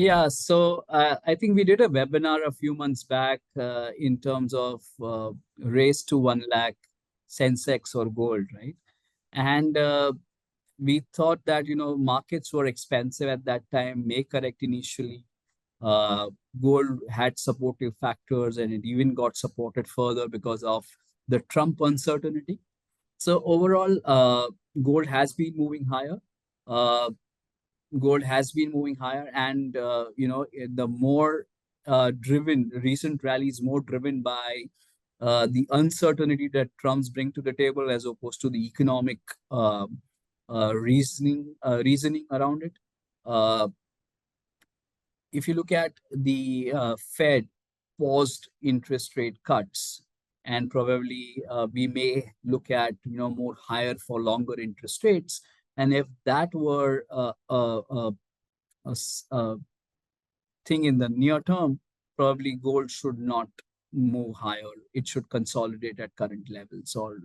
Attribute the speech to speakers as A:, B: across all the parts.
A: Yeah, so I think we did a webinar a few months back in terms of race to 1 lakh Sensex or gold, right? And we thought that, markets were expensive at that time, may correct initially. Uh, Gold had supportive factors and it even got supported further because of the Trump uncertainty. So overall, gold has been moving higher. Uh, Gold has been moving higher, and the more driven recent rallies more driven by the uncertainty that Trump's bring to the table as opposed to the economic reasoning around it. Uh, if you look at the Fed paused interest rate cuts, and probably we may look at more higher for longer interest rates, and if that were a thing in the near term, probably gold should not move higher. It should consolidate at current levels or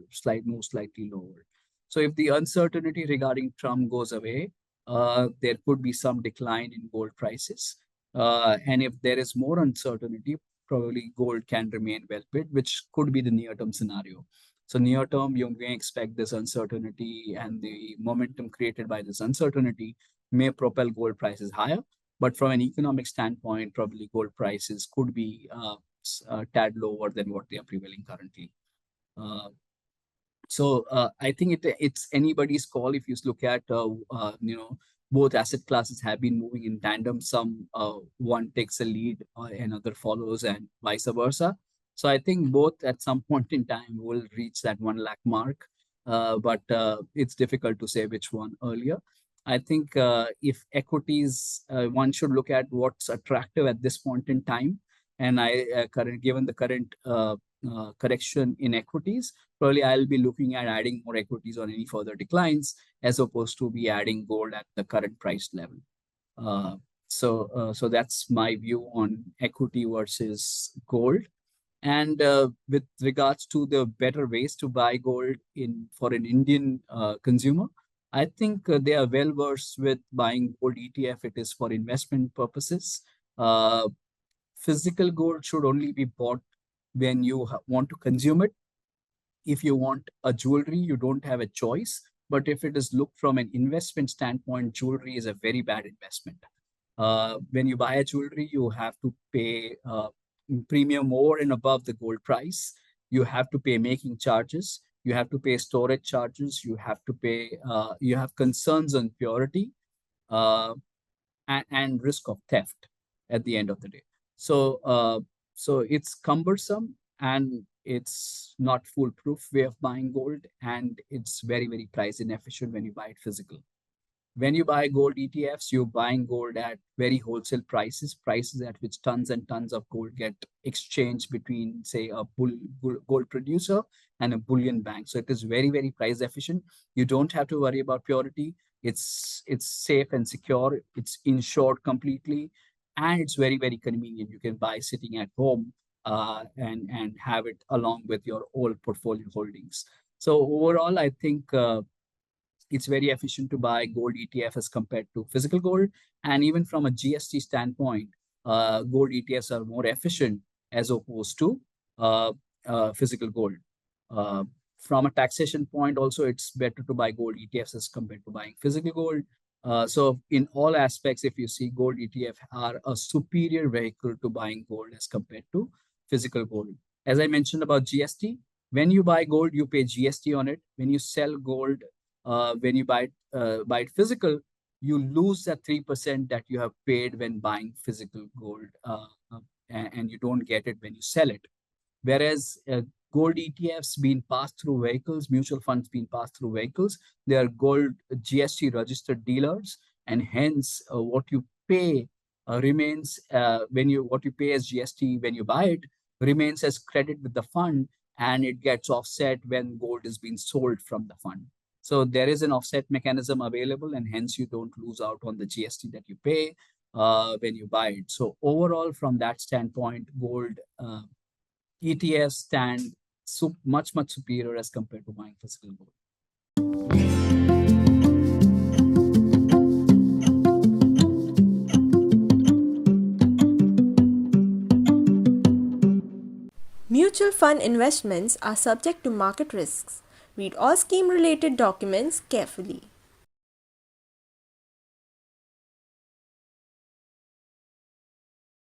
A: most slightly lower. So if the uncertainty regarding Trump goes away, there could be some decline in gold prices. And if there is more uncertainty, probably gold can remain well bid, which could be the near-term scenario. So near term, you may expect this uncertainty and the momentum created by this uncertainty may propel gold prices higher. But from an economic standpoint, probably gold prices could be a tad lower than what they are prevailing currently. So I think it's anybody's call. If you look at both asset classes have been moving in tandem. Some one takes a lead, another follows, and vice versa. So I think both at some point in time will reach that 1 lakh mark, but it's difficult to say which one earlier. I think if equities, one should look at what's attractive at this point in time. And given the current correction in equities, probably I'll be looking at adding more equities on any further declines as opposed to be adding gold at the current price level. So that's my view on equity versus gold. And with regards to the better ways to buy gold for an Indian consumer, I think they are well versed with buying gold ETF. It is for investment purposes. Physical gold should only be bought when you want to consume it. If you want a jewelry, you don't have a choice. But if it is looked from an investment standpoint, jewelry is a very bad investment. When you buy a jewelry, you have to pay premium over and above the gold price. You have to pay making charges. You have to pay storage charges. You have to pay. You have concerns on purity and risk of theft at the end of the day. So it's cumbersome and it's not foolproof way of buying gold, and it's very, very price inefficient when you buy it physical. When you buy gold ETFs, you're buying gold at very wholesale prices at which tons and tons of gold get exchanged between, say, a gold producer and a bullion bank. So it is very, very price efficient. You don't have to worry about purity. It's safe and secure. It's insured completely, and it's very, very convenient. You can buy sitting at home and have it along with your old portfolio holdings. So overall, I think it's very efficient to buy gold ETF as compared to physical gold. And even from a GST standpoint, gold ETFs are more efficient as opposed to physical gold. From a taxation point, also, it's better to buy gold ETFs as compared to buying physical gold. So in all aspects, if you see, gold ETF are a superior vehicle to buying gold as compared to physical gold. As I mentioned about GST, when you buy gold, you pay GST on it. When you sell gold, when you buy it physical, you lose that 3% that you have paid when buying physical gold, and you don't get it when you sell it. Whereas gold ETFs being passed through vehicles, mutual funds being passed through vehicles, they are gold GST registered dealers, and hence what you pay remains what you pay as GST when you buy it remains as credit with the fund, and it gets offset when gold is being sold from the fund. So there is an offset mechanism available, and hence you don't lose out on the GST that you pay when you buy it. So overall, from that standpoint, gold ETFs stand much, much superior as compared to buying physical gold.
B: mutual fund investments are subject to market risks. Read all scheme related documents carefully.